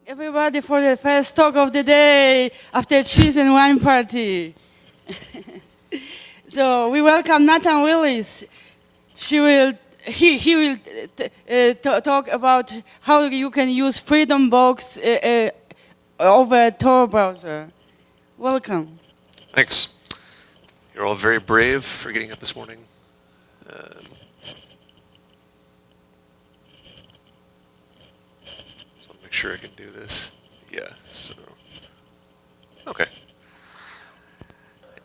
Everybody for the first talk of the day after cheese and wine party. So we welcome Nathan Willis. He will talk about how you can use FreedomBox over Tor Browser. Welcome. Thanks. You're all very brave for getting up this morning. So I'll make sure I can do this. Yeah, so. Okay.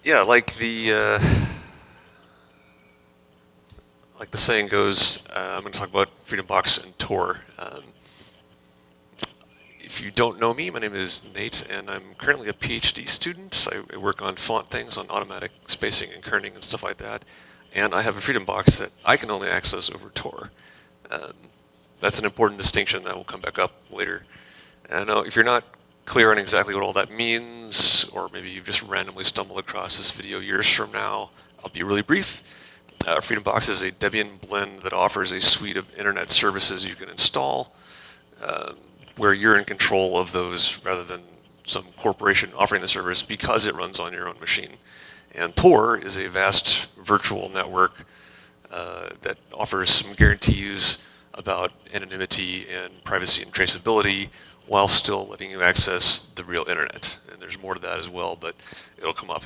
Yeah, like the saying goes, I'm going to talk about FreedomBox and Tor. If you don't know me, my name is Nate, and I'm currently a PhD student. I work on font things, on automatic spacing and kerning and stuff like that. And I have a FreedomBox that I can only access over Tor. That's an important distinction that will come back up later. And if you're not clear on exactly what all that means, or maybe you've just randomly stumbled across this video years from now, I'll be really brief. FreedomBox is a Debian blend that offers a suite of internet services you can install, where you're in control of those rather than some corporation offering the service because it runs on your own machine. And Tor is a vast virtual network that offers some guarantees about anonymity and privacy and traceability while still letting you access the real internet. And there's more to that as well, but it'll come up.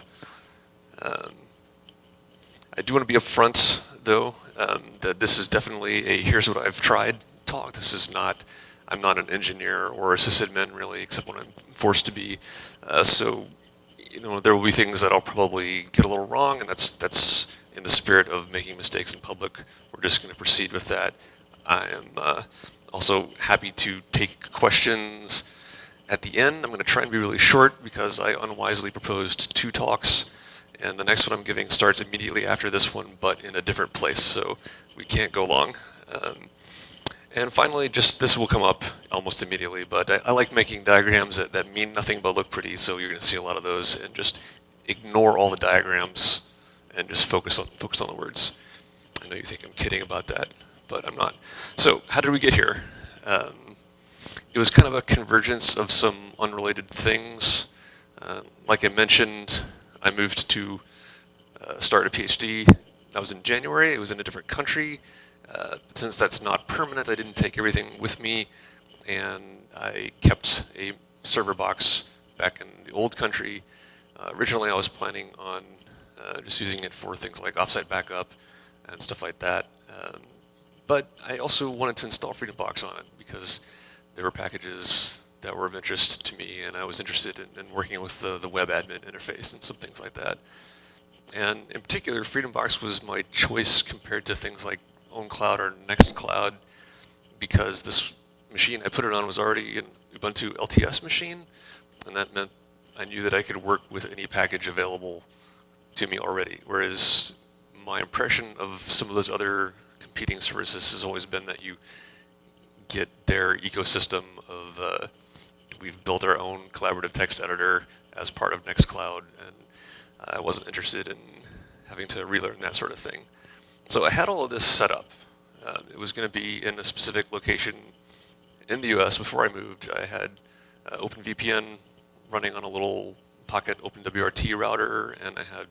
I do want to be upfront, though, that this is definitely a here's what I've tried talk. This is not, I'm not an engineer or a sysadmin really, except when I'm forced to be. So, there will be things that I'll probably get a little wrong, and that's in the spirit of making mistakes in public. We're just going to proceed with that. I am also happy to take questions at the end. I'm going to try and be really short because I unwisely proposed 2 talks, and the next one I'm giving starts immediately after this one, but in a different place, so we can't go long. And finally, just this will come up almost immediately, but I like making diagrams that mean nothing but look pretty, so you're going to see a lot of those, and just ignore all the diagrams and just focus on the words. I know you think I'm kidding about that, but I'm not. So how did we get here? It was kind of a convergence of some unrelated things. Like I mentioned, I moved to start a PhD. That was in January. It was in a different country. Since that's not permanent, I didn't take everything with me, and I kept a server box back in the old country. Originally, I was planning on just using it for things like offsite backup and stuff like that. But I also wanted to install FreedomBox on it because there were packages that were of interest to me, and I was interested in working with the web admin interface and some things like that. And in particular, FreedomBox was my choice compared to things like OwnCloud or NextCloud, because this machine I put it on was already an Ubuntu LTS machine, and that meant I knew that I could work with any package available to me already. Whereas my impression of some of those other competing services has always been that you get their ecosystem of we've built our own collaborative text editor as part of NextCloud, and I wasn't interested in having to relearn that sort of thing. So I had all of this set up. It was going to be in a specific location in the US before I moved. I had OpenVPN running on a little pocket OpenWRT router, and I had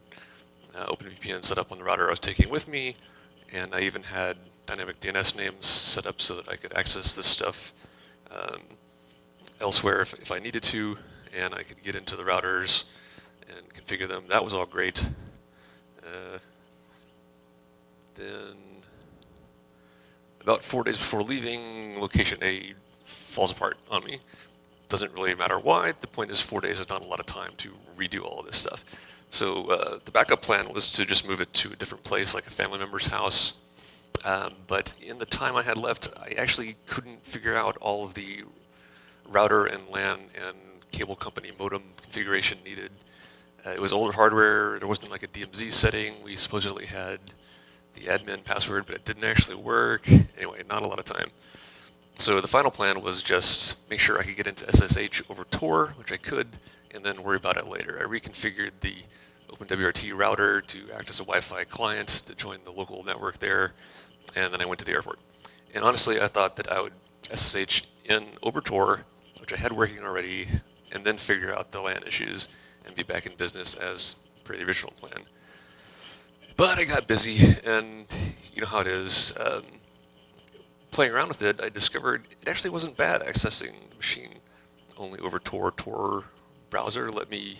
OpenVPN set up on the router I was taking with me, and I even had dynamic DNS names set up so that I could access this stuff elsewhere if I needed to, and I could get into the routers and configure them. That was all great. Then about 4 days before leaving, location A falls apart on me. Doesn't really matter why. The point is 4 days is not a lot of time to redo all of this stuff. So the backup plan was to just move it to a different place, like a family member's house. But in the time I had left, I actually couldn't figure out all of the router and LAN and cable company modem configuration needed. It was older hardware. There wasn't like a DMZ setting. We supposedly had the admin password, but it didn't actually work. Anyway, not a lot of time. So the final plan was just make sure I could get into SSH over Tor, which I could, and then worry about it later. I reconfigured the OpenWRT router to act as a Wi-Fi client to join the local network there, and then I went to the airport. And honestly, I thought that I would SSH in over Tor which I had working already, and then figure out the LAN issues and be back in business as per the original plan. But I got busy, and you know how it is. Playing around with it, I discovered it actually wasn't bad accessing the machine only over Tor. Tor Browser let me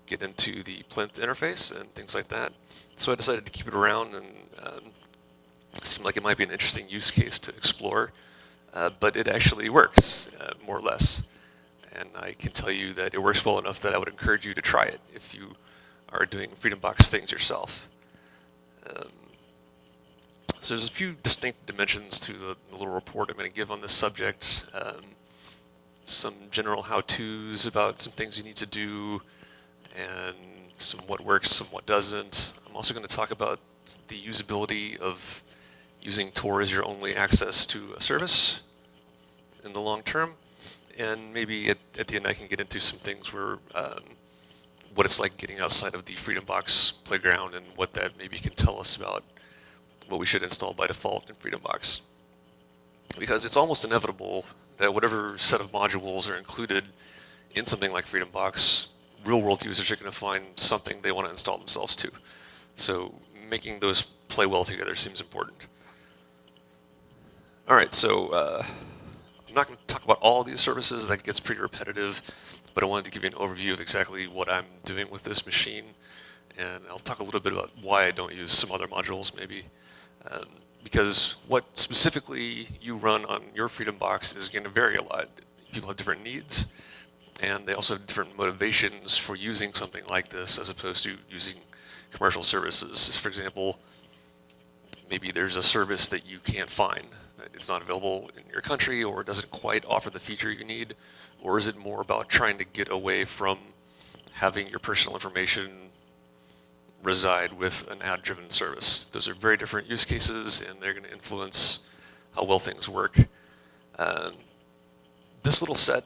get into the plinth interface and things like that. So I decided to keep it around, and it seemed like it might be an interesting use case to explore. But it actually works, more or less. And I can tell you that it works well enough that I would encourage you to try it if you are doing FreedomBox things yourself. So there's a few distinct dimensions to the little report I'm going to give on this subject. Some general how-tos about some things you need to do, and some what works, some what doesn't. I'm also going to talk about the usability of using Tor as your only access to a service in the long term. And maybe at the end I can get into some things where what it's like getting outside of the FreedomBox playground and what that maybe can tell us about what we should install by default in FreedomBox. Because it's almost inevitable that whatever set of modules are included in something like FreedomBox, real-world users are going to find something they want to install themselves to. So making those play well together seems important. All right, so I'm not going to talk about all these services. That gets pretty repetitive, but I wanted to give you an overview of exactly what I'm doing with this machine, and I'll talk a little bit about why I don't use some other modules maybe. Because what specifically you run on your FreedomBox is going to vary a lot. People have different needs, and they also have different motivations for using something like this as opposed to using commercial services. Just for example, maybe there's a service that you can't find. It's not available in your country, or it doesn't quite offer the feature you need, or is it more about trying to get away from having your personal information reside with an ad-driven service? Those are very different use cases, and they're going to influence how well things work. This little set,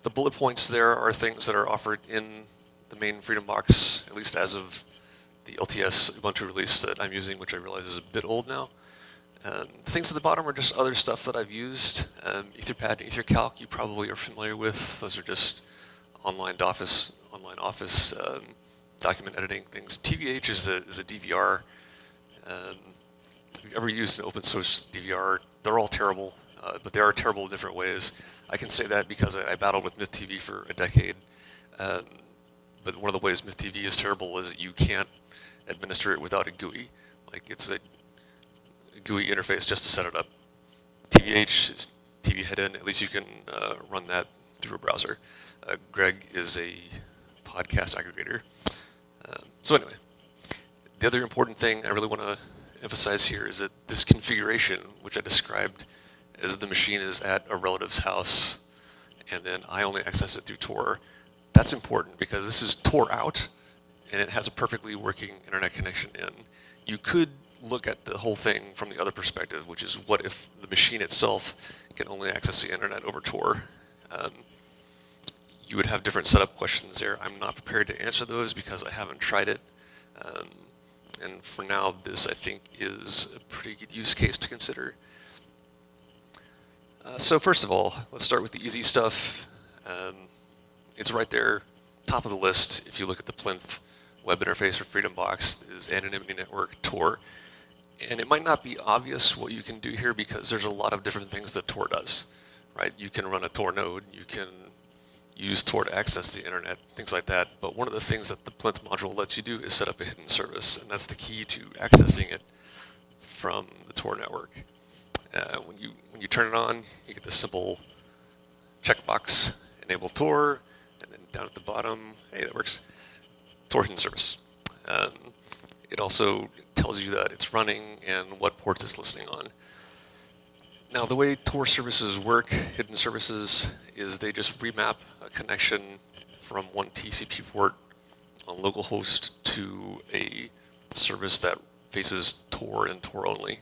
the bullet points there are things that are offered in the main FreedomBox, at least as of the LTS Ubuntu release that I'm using, which I realize is a bit old now. The things at the bottom are just other stuff that I've used. Etherpad and EtherCalc you probably are familiar with. Those are just online office document editing things. TVH is a DVR. If you've ever used an open source DVR, they're all terrible, but they are terrible in different ways. I can say that because I battled with MythTV for a decade. But one of the ways MythTV is terrible is that you can't administer it without a GUI. Like, it's a GUI interface just to set it up. TVH is TV head-in. At least you can run that through a browser. Greg is a podcast aggregator. So anyway, the other important thing I really want to emphasize here is that this configuration, which I described as the machine is at a relative's house, and then I only access it through Tor, that's important because this is Tor out, and it has a perfectly working internet connection in. You could look at the whole thing from the other perspective, which is what if the machine itself can only access the internet over Tor? You would have different setup questions there. I'm not prepared to answer those because I haven't tried it. And for now, this I think is a pretty good use case to consider. So first of all, let's start with the easy stuff. It's right there, top of the list. If you look at the plinth web interface for FreedomBox, is Anonymity Network Tor. And it might not be obvious what you can do here because there's a lot of different things that Tor does, right? You can run a Tor node, you can use Tor to access the internet, things like that. But one of the things that the plinth module lets you do is set up a hidden service, and that's the key to accessing it from the Tor network. When you turn it on, you get this simple checkbox, enable Tor, and then down at the bottom, hey, that works, Tor hidden service. It also tells you that it's running and what ports it's listening on. Now, the way Tor services work, hidden services, is they just remap a connection from one TCP port on localhost to a service that faces Tor and Tor-only.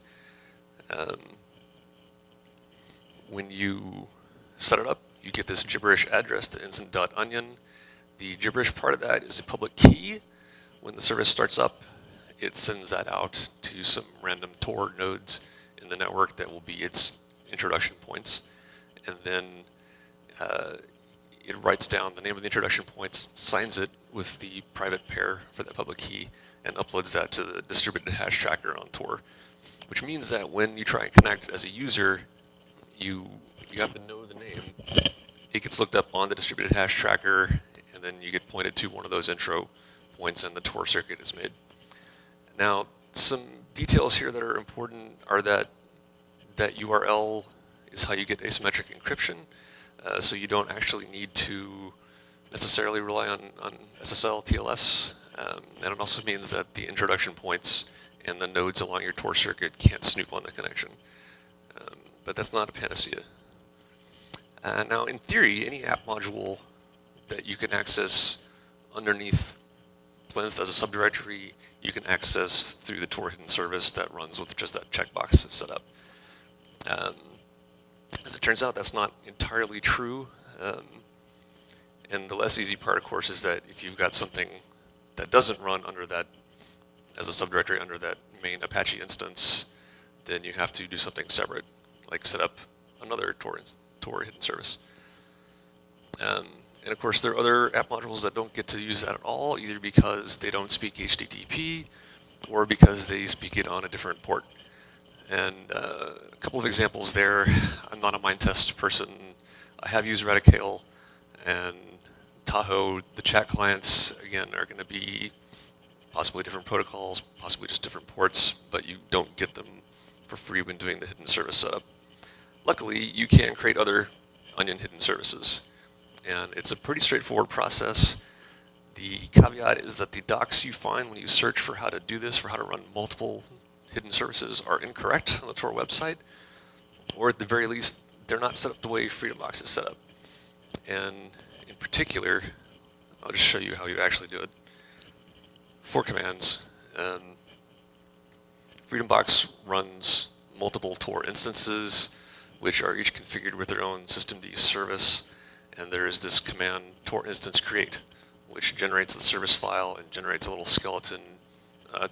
When you set it up, you get this gibberish address that ends in .onion. The gibberish part of that is a public key. When the service starts up, it sends that out to some random Tor nodes in the network that will be its introduction points. And then it writes down the name of the introduction points, signs it with the private pair for that public key, and uploads that to the distributed hash tracker on Tor, which means that when you try and connect as a user, you have to know the name. It gets looked up on the distributed hash tracker, and then you get pointed to one of those intro points, and the Tor circuit is made. Now, some details here that are important are that URL is how you get asymmetric encryption, so you don't actually need to necessarily rely on SSL, TLS, and it also means that the introduction points and the nodes along your Tor circuit can't snoop on the connection. But that's not a panacea. Now, in theory, any app module that you can access underneath Plinth as a subdirectory, you can access through the Tor hidden service that runs with just that checkbox set up. As it turns out, that's not entirely true. And the less easy part, of course, is that if you've got something that doesn't run under that, as a subdirectory under that main Apache instance, then you have to do something separate, like set up another Tor hidden service. And of course, there are other app modules that don't get to use that at all, either because they don't speak HTTP or because they speak it on a different port. And a couple of examples there. I'm not a mind test person. I have used Radicale and Tahoe. The chat clients, again, are going to be possibly different protocols, possibly just different ports, but you don't get them for free when doing the hidden service setup. Luckily, you can create other Onion hidden services, and it's a pretty straightforward process. The caveat is that the docs you find when you search for how to do this, for how to run multiple hidden services, are incorrect on the Tor website, or at the very least, they're not set up the way FreedomBox is set up. And in particular, I'll just show you how you actually do it. 4 commands. FreedomBox runs multiple Tor instances, which are each configured with their own systemd service, and there is this command Tor instance create, which generates the service file and generates a little skeleton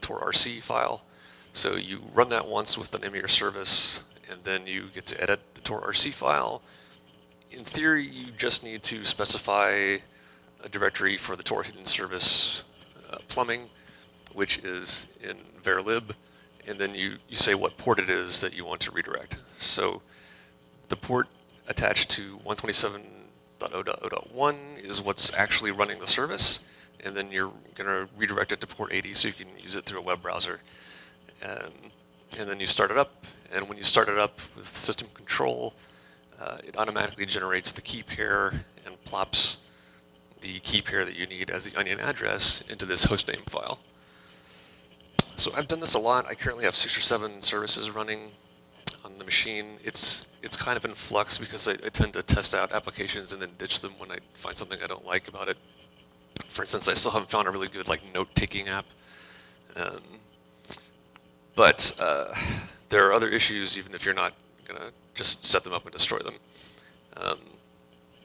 Tor-RC file. So you run that once with the name of your service, and then you get to edit the Tor-RC file. In theory, you just need to specify a directory for the Tor hidden service plumbing, which is in varlib, and then you say what port it is that you want to redirect. So the port attached to 127.0.0.1 is what's actually running the service, and then you're going to redirect it to port 80 so you can use it through a web browser. And then you start it up, and when you start it up with system control, it automatically generates the key pair and plops the key pair that you need as the Onion address into this hostname file. So I've done this a lot. I currently have 6 or 7 services running on the machine. It's kind of in flux because I tend to test out applications and then ditch them when I find something I don't like about it. For instance, I still haven't found a really good note-taking app. But there are other issues, even if you're not going to just set them up and destroy them.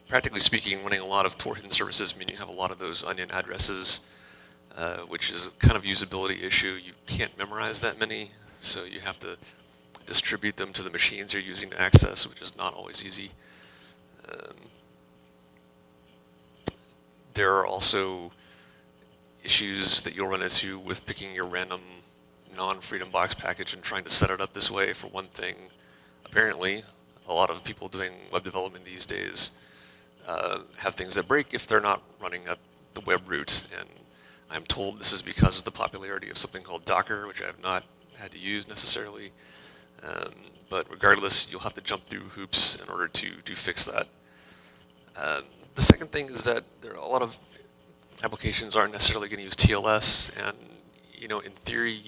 Practically speaking, running a lot of Tor hidden services means you have a lot of those Onion addresses, which is a kind of usability issue. You can't memorize that many, so you have to distribute them to the machines you're using to access, which is not always easy. There are also issues that you'll run into with picking your random non-FreedomBox package and trying to set it up this way. For one thing, apparently, a lot of people doing web development these days have things that break if they're not running at the web root. And I'm told this is because of the popularity of something called Docker, which I have not had to use necessarily. But regardless, you'll have to jump through hoops in order to fix that. The second thing is that there are a lot of applications aren't necessarily going to use TLS, and in theory,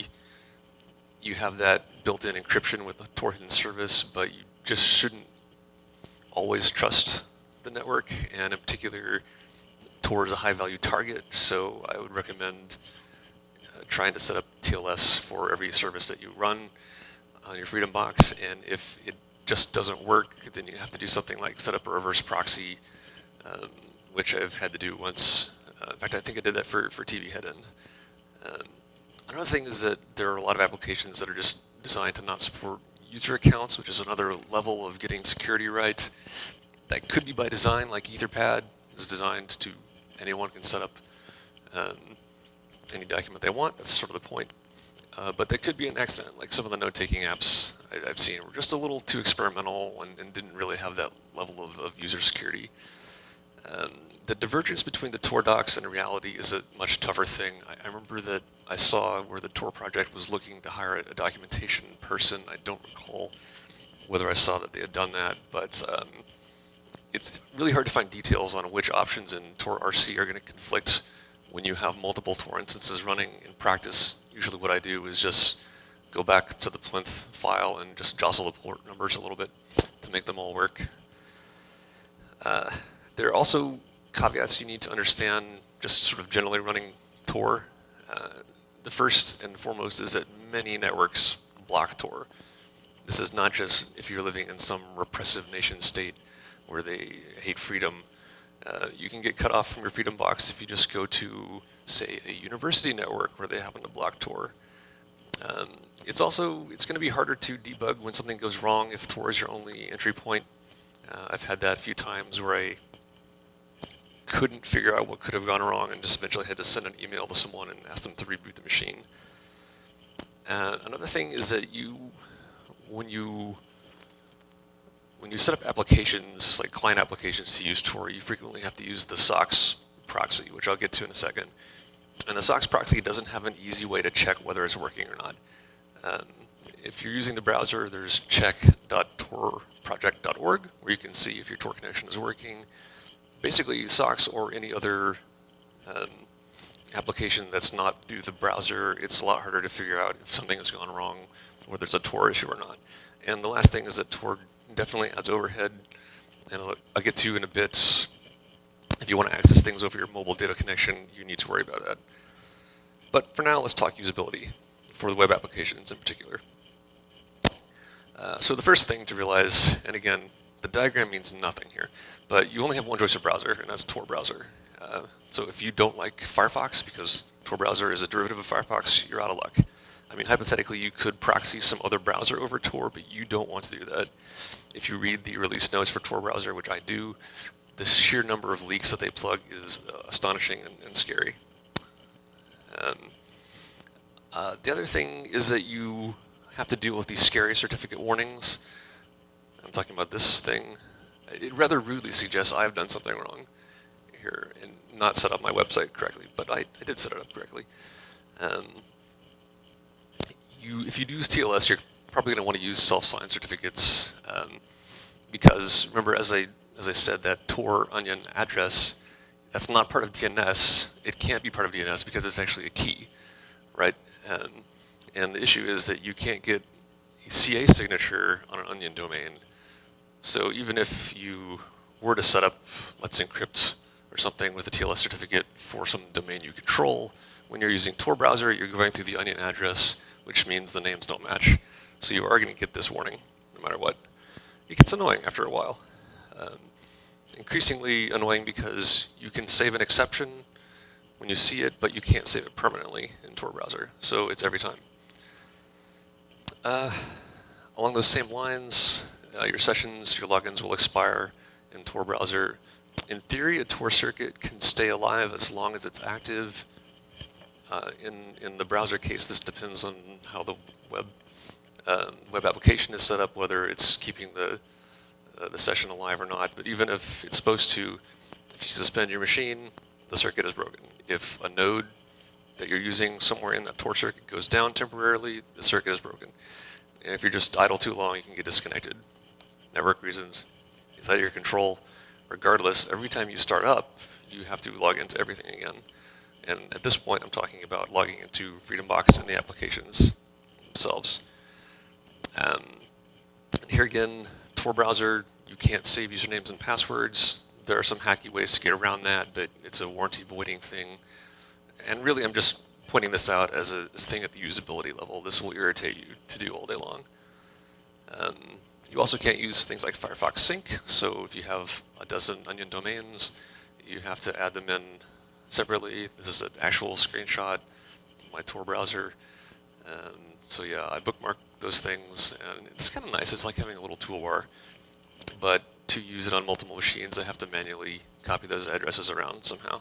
you have that built-in encryption with the Tor hidden service, but you just shouldn't always trust the network, and in particular, Tor is a high-value target, so I would recommend trying to set up TLS for every service that you run on your FreedomBox, and if it just doesn't work, then you have to do something like set up a reverse proxy, which I've had to do once. In fact, I think I did that for TV Headend. Another thing is that there are a lot of applications that are just designed to not support user accounts, which is another level of getting security right. That could be by design, like Etherpad is designed to anyone can set up any document they want. That's sort of the point. But that could be an accident, like some of the note-taking apps I've seen were just a little too experimental and didn't really have that level of user security. The divergence between the Tor docs and reality is a much tougher thing. I remember that I saw where the Tor project was looking to hire a documentation person. I don't recall whether I saw that they had done that, but it's really hard to find details on which options in Tor-RC are going to conflict when you have multiple Tor instances running. In practice, usually what I do is just go back to the plinth file and just jostle the port numbers a little bit to make them all work. There are also caveats you need to understand just sort of generally running Tor. The first and foremost is that many networks block Tor. This is not just if you're living in some repressive nation state where they hate freedom. You can get cut off from your FreedomBox if you just go to, say, a university network where they happen to block Tor. It's going to be harder to debug when something goes wrong if Tor is your only entry point. I've had that a few times where I couldn't figure out what could have gone wrong and just eventually had to send an email to someone and ask them to reboot the machine. Another thing is that when you set up applications, like client applications to use Tor, you frequently have to use the SOX proxy, which I'll get to in a second. And the SOX proxy doesn't have an easy way to check whether it's working or not. If you're using the browser, there's check.torproject.org, where you can see if your Tor connection is working. Basically, SOX or any other application that's not through the browser, it's a lot harder to figure out if something has gone wrong, whether it's a Tor issue or not. And the last thing is that Tor definitely adds overhead, and I'll get to in a bit. If you want to access things over your mobile data connection, you need to worry about that. But for now, let's talk usability for the web applications in particular. So the first thing to realize, and again, the diagram means nothing here, but you only have one choice of browser, and that's Tor Browser. So if you don't like Firefox, because Tor Browser is a derivative of Firefox, you're out of luck. I mean, hypothetically, you could proxy some other browser over Tor, but you don't want to do that. If you read the release notes for Tor Browser, which I do, the sheer number of leaks that they plug is astonishing and scary. The other thing is that you have to deal with these scary certificate warnings. I'm talking about this thing. It rather rudely suggests I've done something wrong here and not set up my website correctly, but I did set it up correctly. If you use TLS, you're probably going to want to use self-signed certificates because remember, as I said, that Tor onion address, that's not part of DNS. It can't be part of DNS because it's actually a key, right? And the issue is that you can't get a CA signature on an onion domain. So even if you were to set up Let's Encrypt or something with a TLS certificate for some domain you control, when you're using Tor Browser, you're going through the onion address, which means the names don't match. So you are going to get this warning no matter what. It gets annoying after a while. Increasingly annoying because you can save an exception when you see it, but you can't save it permanently in Tor Browser. So it's every time. Along those same lines, your sessions, your logins will expire in Tor Browser. In theory, a Tor circuit can stay alive as long as it's active. In the browser case, this depends on how the web application is set up, whether it's keeping the session alive or not. But even if it's supposed to, if you suspend your machine, the circuit is broken. If a node that you're using somewhere in that Tor circuit goes down temporarily, the circuit is broken. And if you're just idle too long, you can get disconnected. Network reasons, it's out of your control. Regardless, every time you start up, you have to log into everything again. And at this point, I'm talking about logging into FreedomBox and the applications themselves. And here again, Tor Browser, you can't save usernames and passwords. There are some hacky ways to get around that, but it's a warranty voiding thing. And really, I'm just pointing this out as a thing at the usability level. This will irritate you to do all day long. You also can't use things like Firefox Sync. So if you have a dozen onion domains, you have to add them in separately. This is an actual screenshot of my Tor browser. So yeah, I bookmark those things, and it's kind of nice. It's like having a little toolbar. But to use it on multiple machines, I have to manually copy those addresses around somehow.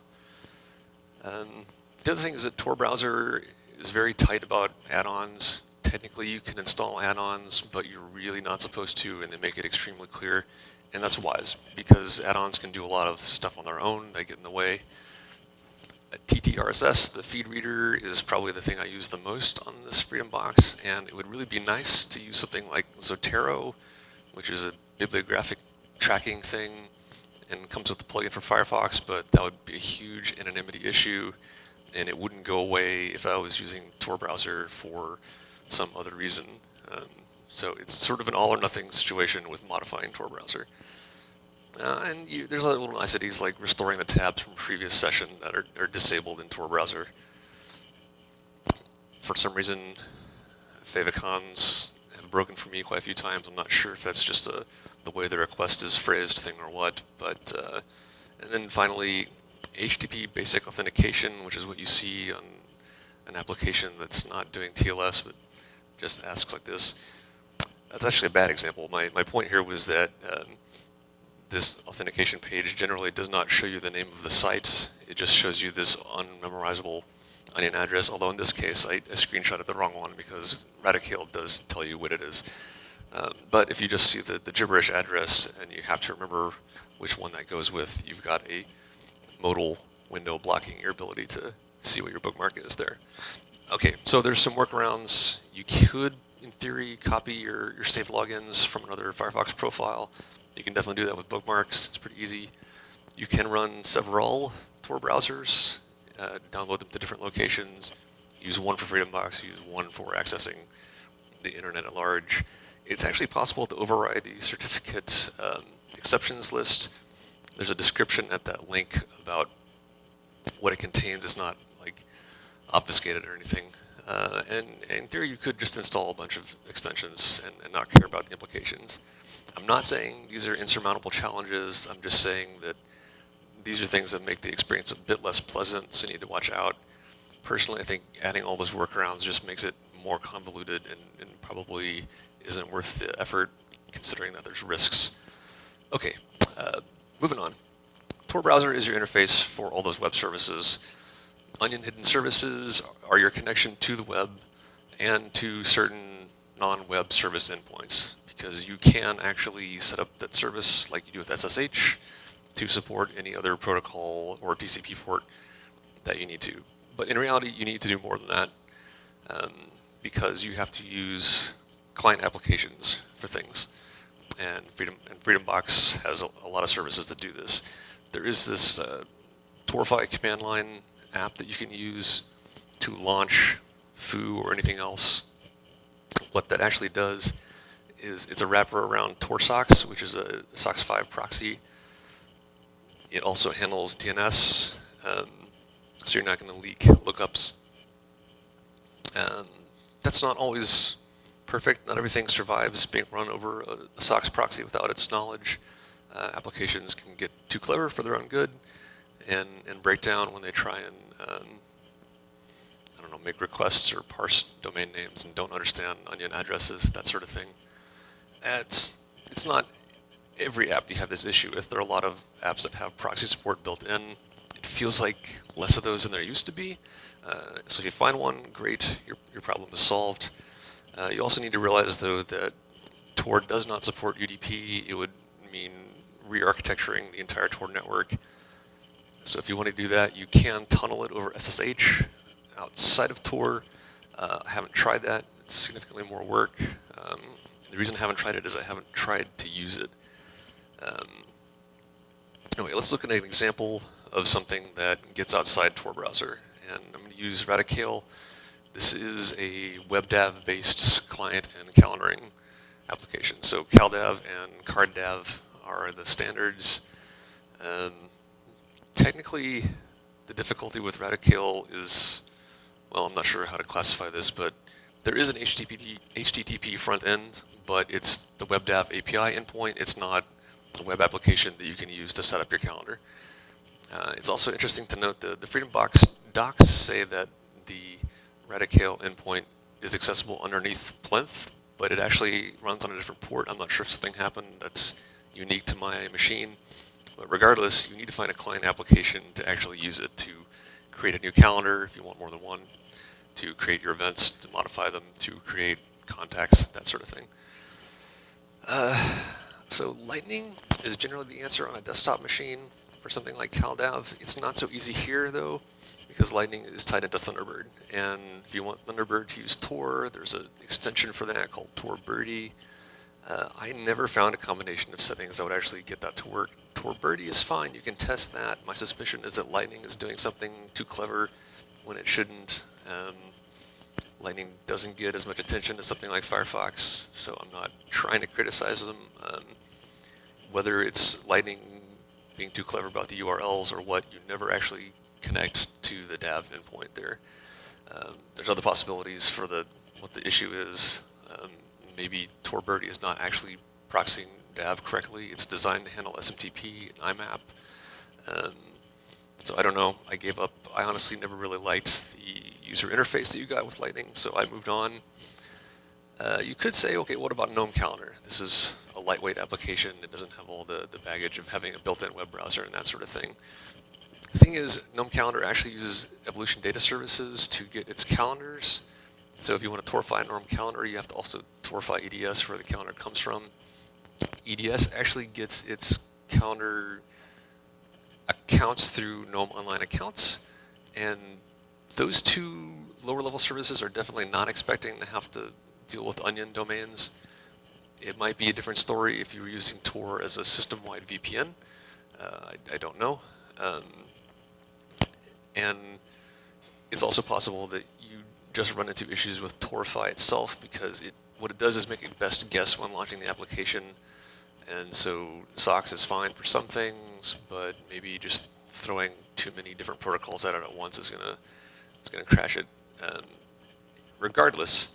The other thing is that Tor Browser is very tight about add-ons. Technically, you can install add-ons, but you're really not supposed to, and they make it extremely clear. And that's wise, because add-ons can do a lot of stuff on their own. They get in the way. TT-RSS, the feed reader, is probably the thing I use the most on this FreedomBox, and it would really be nice to use something like Zotero, which is a bibliographic tracking thing, and comes with the plugin for Firefox, but that would be a huge anonymity issue, and it wouldn't go away if I was using Tor Browser for some other reason. So it's sort of an all-or-nothing situation with modifying Tor Browser. And there's other little niceties like restoring the tabs from a previous session that are disabled in Tor Browser. For some reason, favicons have broken for me quite a few times. I'm not sure if that's just the way the request is phrased thing or what. But and then finally, HTTP basic authentication, which is what you see on an application that's not doing TLS but just asks like this. That's actually a bad example. My point here was that this authentication page generally does not show you the name of the site. It just shows you this unmemorizable onion address, although in this case I screenshotted the wrong one because Radicale does tell you what it is. But if you just see the gibberish address and you have to remember which one that goes with, you've got a modal window blocking your ability to see what your bookmark is there. Okay, so there's some workarounds. You could, in theory, copy your saved logins from another Firefox profile. You can definitely do that with bookmarks. It's pretty easy. You can run several Tor browsers, download them to different locations, use one for FreedomBox, use one for accessing the internet at large. It's actually possible to override the certificate exceptions list. There's a description at that link about what it contains. It's not like obfuscated or anything. And in theory, you could just install a bunch of extensions and not care about the implications. I'm not saying these are insurmountable challenges. I'm just saying that these are things that make the experience a bit less pleasant, so you need to watch out. Personally, I think adding all those workarounds just makes it more convoluted and probably isn't worth the effort, considering that there's risks. Okay, moving on. Tor Browser is your interface for all those web services. Onion hidden services are your connection to the web and to certain non-web service endpoints, because you can actually set up that service like you do with SSH to support any other protocol or TCP port that you need to. But in reality, you need to do more than that because you have to use client applications for things. And FreedomBox has a lot of services that do this. There is this Torfy command line app that you can use to launch foo or anything else. What that actually does is it's a wrapper around Tor socks, which is a SOCKS 5 proxy. It also handles DNS, so you're not going to leak lookups. That's not always perfect. Not everything survives being run over a SOCKS proxy without its knowledge. Applications can get too clever for their own good and break down when they try and I don't know, make requests or parse domain names and don't understand onion addresses, that sort of thing. It's not every app you have this issue with. There are a lot of apps that have proxy support built in. It feels like less of those than there used to be. So if you find one, great, your problem is solved. You also need to realize, though, that Tor does not support UDP. It would mean re-architecturing the entire Tor network. So if you want to do that, you can tunnel it over SSH outside of Tor. I haven't tried that. It's significantly more work. The reason I haven't tried it is I haven't tried to use it. Anyway, let's look at an example of something that gets outside Tor Browser. And I'm going to use Radicale. This is a WebDAV-based client and calendaring application. So CalDAV and CardDAV are the standards. Technically, the difficulty with Radicale is, well, I'm not sure how to classify this, but there is an HTTP front end, but it's the WebDAV API endpoint. It's not a web application that you can use to set up your calendar. It's also interesting to note the FreedomBox docs say that the Radicale endpoint is accessible underneath plinth, but it actually runs on a different port. I'm not sure if something happened that's unique to my machine. But regardless, you need to find a client application to actually use it to create a new calendar if you want more than one, to create your events, to modify them, to create contacts, that sort of thing. So Lightning is generally the answer on a desktop machine for something like CalDAV. It's not so easy here, though, because Lightning is tied into Thunderbird. And if you want Thunderbird to use Tor, there's an extension for that called Tor Birdie. I never found a combination of settings that would actually get that to work. Tor Birdie is fine. You can test that. My suspicion is that Lightning is doing something too clever when it shouldn't. Lightning doesn't get as much attention as something like Firefox, so I'm not trying to criticize them. Whether it's Lightning being too clever about the URLs or what, you never actually connect to the DAV endpoint there. There's other possibilities for what the issue is. Maybe Tor Birdie is not actually proxying DAV correctly. It's designed to handle SMTP and IMAP. So I don't know. I gave up. I honestly never really liked the user interface that you got with Lightning, so I moved on. You could say, okay, what about GNOME Calendar? This is a lightweight application. It doesn't have all the baggage of having a built-in web browser and that sort of thing. The thing is, GNOME Calendar actually uses Evolution Data Services to get its calendars. So if you want to torify GNOME Calendar, you have to also torify EDS where the calendar comes from. EDS actually gets its calendar accounts through GNOME Online Accounts, and those two lower-level services are definitely not expecting to have to deal with onion domains. It might be a different story if you were using Tor as a system-wide VPN. I don't know. And it's also possible that you just run into issues with Torify itself, because what it does is make a best guess when launching the application. And so SOX is fine for some things, but maybe just throwing too many different protocols at it at once is gonna crash it. Regardless,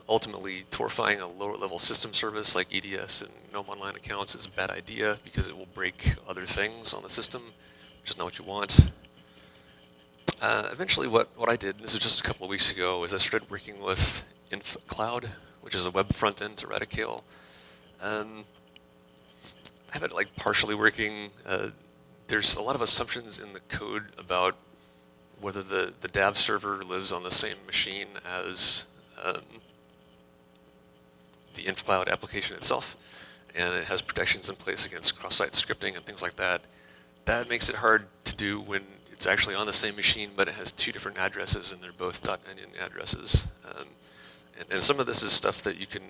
ultimately, torifying a lower-level system service like EDS and GNOME Online Accounts is a bad idea because it will break other things on the system, which is not what you want. Eventually, what I did, this was just a couple of weeks ago, is I started working with InfCloud, which is a web front end to Radicale. I have it like partially working. There's a lot of assumptions in the code about whether the DAV server lives on the same machine as the InfCloud application itself, and it has protections in place against cross-site scripting and things like that. That makes it hard to do when it's actually on the same machine, but it has two different addresses and they're both .onion addresses. And some of this is stuff that you can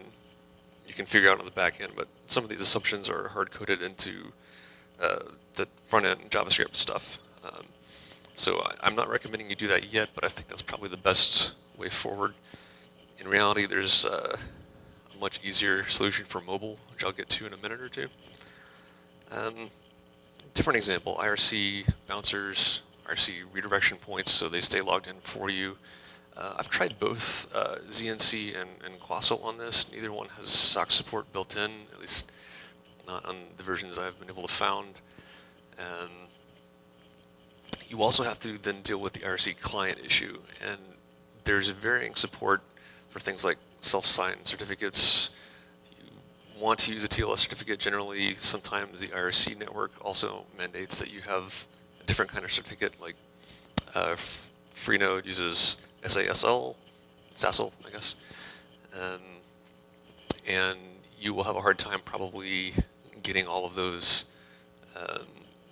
figure out on the back end, but some of these assumptions are hard-coded into the front-end JavaScript stuff. So I'm not recommending you do that yet, but I think that's probably the best way forward. In reality, there's a much easier solution for mobile, which I'll get to in a minute or two. Different example, IRC bouncers, IRC redirection points, so they stay logged in for you. I've tried both ZNC and Quassel on this. Neither one has SOX support built in, at least not on the versions I've been able to found. You also have to then deal with the IRC client issue, and there's varying support for things like self-signed certificates. You want to use a TLS certificate generally. Sometimes the IRC network also mandates that you have a different kind of certificate, like Freenode uses SASL, I guess. And you will have a hard time probably getting all of those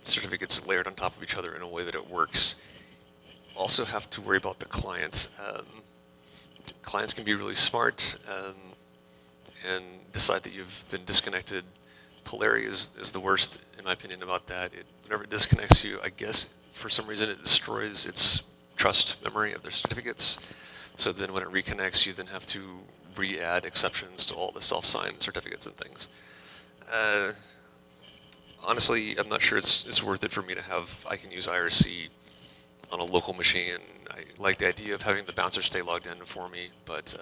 certificates layered on top of each other in a way that it works. Also have to worry about the clients. Clients can be really smart and decide that you've been disconnected. Polari is the worst, in my opinion, about that. Whenever it disconnects you, I guess for some reason it destroys its trust memory of their certificates. So then when it reconnects, you then have to re-add exceptions to all the self-signed certificates and things. Honestly, I'm not sure it's worth it for me to have, I can use IRC on a local machine. I like the idea of having the bouncer stay logged in for me, but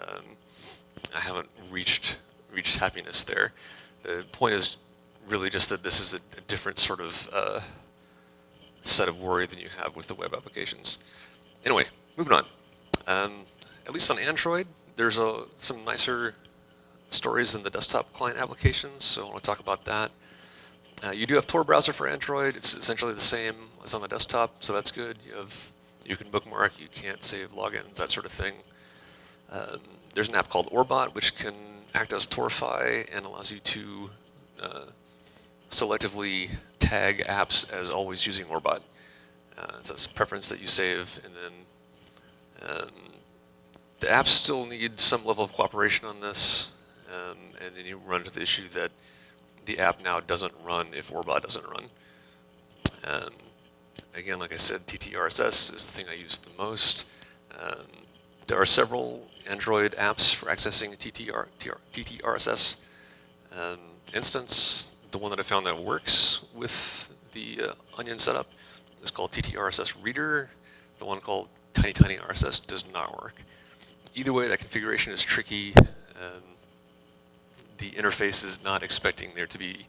I haven't reached happiness there. The point is really just that this is a different sort of set of worry than you have with the web applications. Anyway, moving on. At least on Android, there's some nicer stories than the desktop client applications, so I want to talk about that. You do have Tor Browser for Android. It's essentially the same as on the desktop, so that's good. You can bookmark, you can't save logins, that sort of thing. There's an app called Orbot, which can act as Torify and allows you to selectively tag apps as always using Orbot. It's a preference that you save, and then the apps still need some level of cooperation on this, and then you run into the issue that the app now doesn't run if Orbot doesn't run. Again, like I said, TT-RSS is the thing I use the most. There are several Android apps for accessing a TT-RSS instance. The one that I found that works with the Onion setup is called TT-RSS Reader. The one called TinyRSS does not work. Either way, that configuration is tricky. The interface is not expecting there to be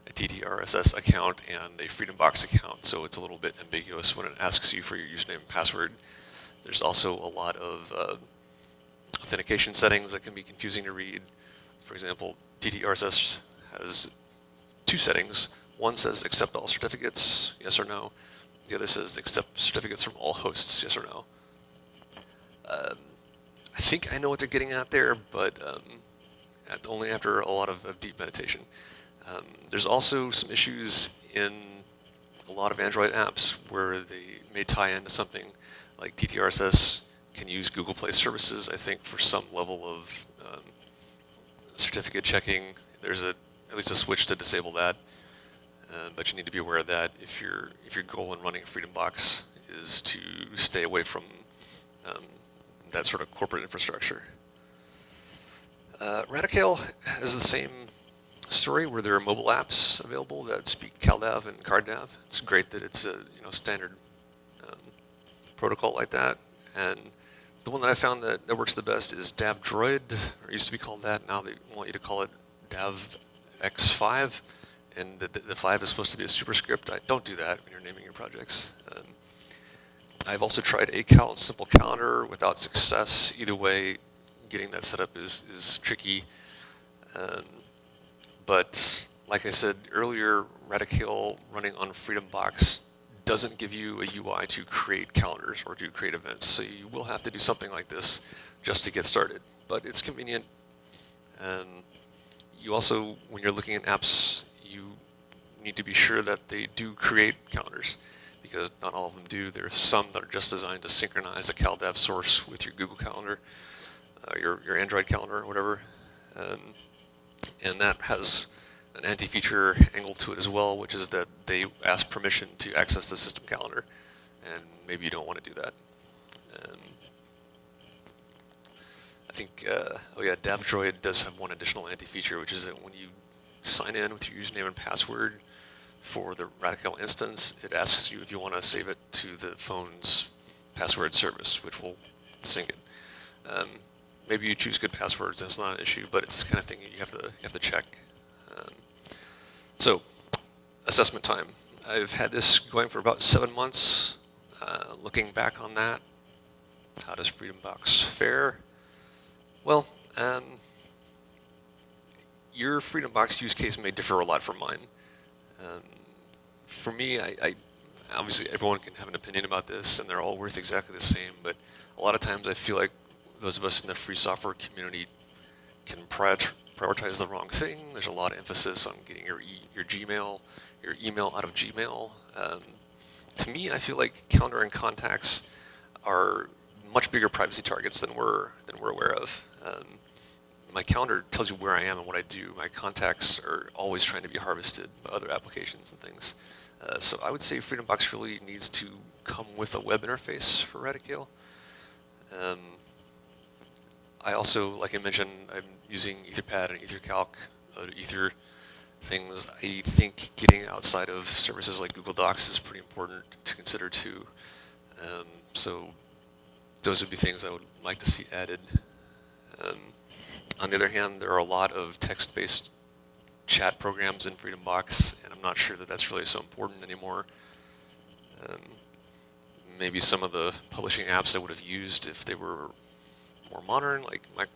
a TT-RSS account and a FreedomBox account, so it's a little bit ambiguous when it asks you for your username and password. There's also a lot of authentication settings that can be confusing to read. For example, TT-RSS has two settings. One says accept all certificates, yes or no. The other says accept certificates from all hosts, yes or no. I think I know what they're getting at there, but only after a lot of deep meditation. There's also some issues in a lot of Android apps where they may tie into something like TT-RSS can use Google Play services, I think, for some level of certificate checking. There's at least a switch to disable that, but you need to be aware of that if your goal in running FreedomBox is to stay away from that sort of corporate infrastructure. Radicale has the same story where there are mobile apps available that speak CalDAV and CardDAV. It's great that it's a standard protocol like that. And the one that I found that works the best is DAV-Droid, or it used to be called that. Now they want you to call it DAV-X5, and the 5 is supposed to be a superscript. Don't do that when you're naming your projects. I've also tried ACal and Simple Calendar without success. Either way, getting that set up is tricky. But like I said earlier, Radicale running on FreedomBox doesn't give you a UI to create calendars or to create events. So you will have to do something like this just to get started. But it's convenient. And you also, when you're looking at apps, you need to be sure that they do create calendars, because not all of them do. There are some that are just designed to synchronize a CalDAV source with your Google Calendar, your Android calendar or whatever. And that has an anti-feature angle to it as well, which is that they ask permission to access the system calendar, and maybe you don't want to do that. I think, oh yeah, DAV-Droid does have one additional anti-feature, which is that when you sign in with your username and password for the Radicale instance, it asks you if you want to save it to the phone's password service, which will sync it. Maybe you choose good passwords, that's not an issue, but it's the kind of thing you have to check. So, assessment time. I've had this going for about 7 months. Looking back on that, how does FreedomBox fare? Well, your FreedomBox use case may differ a lot from mine. For me, I obviously everyone can have an opinion about this, and they're all worth exactly the same, but a lot of times I feel like those of us in the free software community can prioritize the wrong thing. There's a lot of emphasis on getting your email out of Gmail. To me, I feel like calendar and contacts are much bigger privacy targets than we're aware of. My calendar tells you where I am and what I do. My contacts are always trying to be harvested by other applications and things. So I would say FreedomBox really needs to come with a web interface for Radicale. I also, like I mentioned, I'm using Etherpad and EtherCalc, Ether things. I think getting outside of services like Google Docs is pretty important to consider too. So those would be things I would like to see added. On the other hand, there are a lot of text-based chat programs in FreedomBox, and I'm not sure that that's really so important anymore. Maybe some of the publishing apps I would have used if they were more modern, like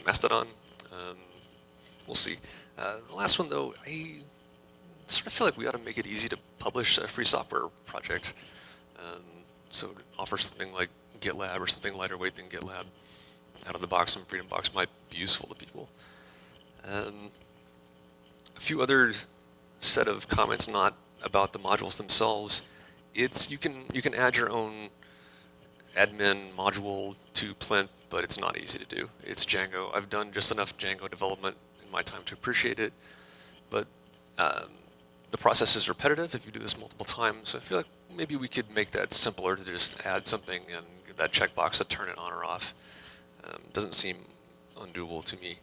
Mastodon. We'll see. The last one, though, I sort of feel like we ought to make it easy to publish a free software project. So to offer something like GitLab or something lighter weight than GitLab out of the box and FreedomBox might be useful to people. A few other set of comments, not about the modules themselves. It's you can add your own admin module to Plinth, but it's not easy to do. It's Django. I've done just enough Django development in my time to appreciate it, but the process is repetitive if you do this multiple times. So I feel like maybe we could make that simpler to just add something and get that checkbox to turn it on or off. Doesn't seem undoable to me.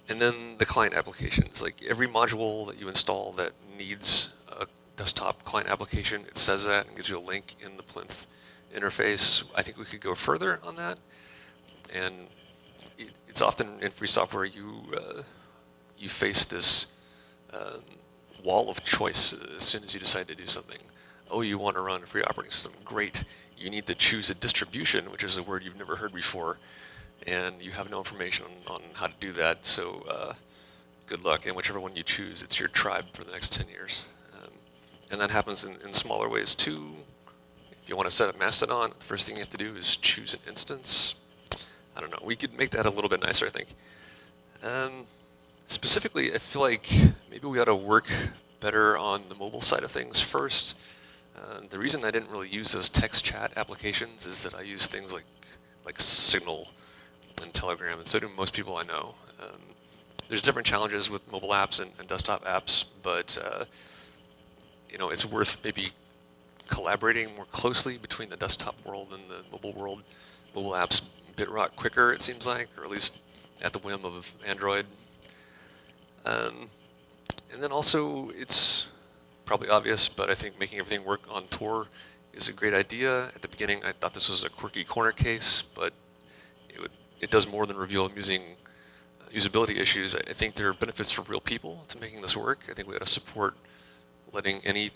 And then the client applications, like every module that you install that needs a desktop client application, it says that and gives you a link in the Plinth interface. I think we could go further on that. And it's often in free software you face this wall of choice as soon as you decide to do something. Oh, you want to run a free operating system? Great. You need to choose a distribution, which is a word you've never heard before, and you have no information on how to do that. So good luck. And whichever one you choose, it's your tribe for the next 10 years. And that happens in smaller ways too. If you want to set up Mastodon, the first thing you have to do is choose an instance. I don't know. We could make that a little bit nicer, I think. Specifically, I feel like maybe we ought to work better on the mobile side of things first. The reason I didn't really use those text chat applications is that I use things like Signal and Telegram, and so do most people I know. There's different challenges with mobile apps and desktop apps, but it's worth maybe collaborating more closely between the desktop world and the mobile world. Mobile apps bit rot quicker, it seems like, or at least at the whim of Android. And then also, it's probably obvious, but I think making everything work on Tor is a great idea. At the beginning, I thought this was a quirky corner case, but it does more than reveal amusing usability issues. I think there are benefits for real people to making this work. I think we ought to support letting any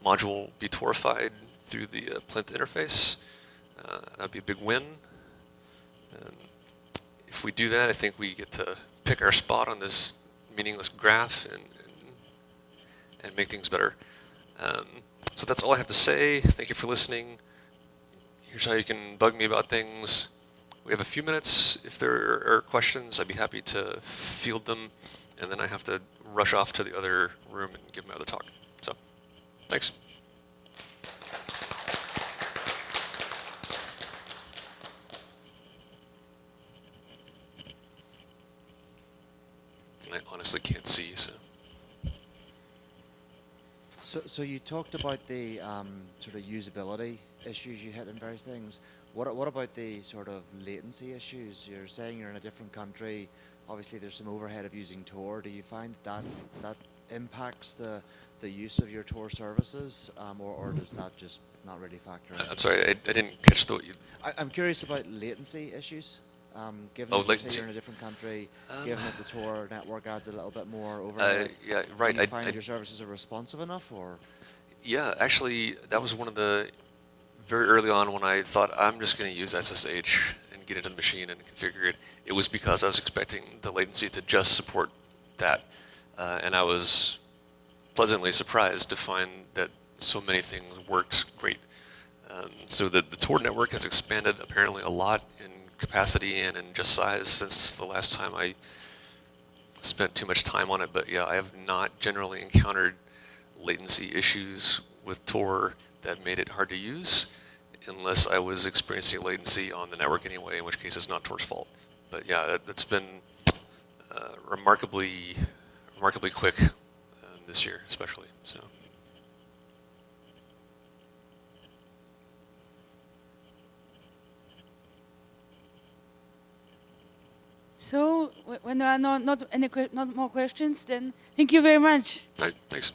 module be Torified through the Plinth interface. That'd be a big win. If we do that, I think we get to pick our spot on this meaningless graph and make things better. So that's all I have to say. Thank you for listening. Here's how you can bug me about things. We have a few minutes. If there are questions, I'd be happy to field them. And then I have to rush off to the other room and give my other talk. So, thanks. And I honestly can't see, so. So you talked about the sort of usability issues you hit in various things. What about the sort of latency issues? You're saying you're in a different country. Obviously, there's some overhead of using Tor. Do you find that impacts the use of your Tor services, or does that just not really factor in? I'm sorry, I didn't catch the. I'm curious about latency issues. Given Oh, that you say latency. you're in a different country, given that the Tor network adds a little bit more overhead, Yeah, right. do you find your services are responsive enough, or? Yeah, actually, that was one of the very early on when I thought I'm just going to use SSH and get it in the machine and configure it. It was because I was expecting the latency to just support that, and I was pleasantly surprised to find that so many things worked great. So the Tor network has expanded apparently a lot in capacity and in just size since the last time I spent too much time on it. But yeah, I have not generally encountered latency issues with Tor that made it hard to use, unless I was experiencing latency on the network anyway, in which case it's not Tor's fault. But yeah, that's been remarkably quick this year, especially. So. So when there are not more questions, then thank you very much. All right, thanks.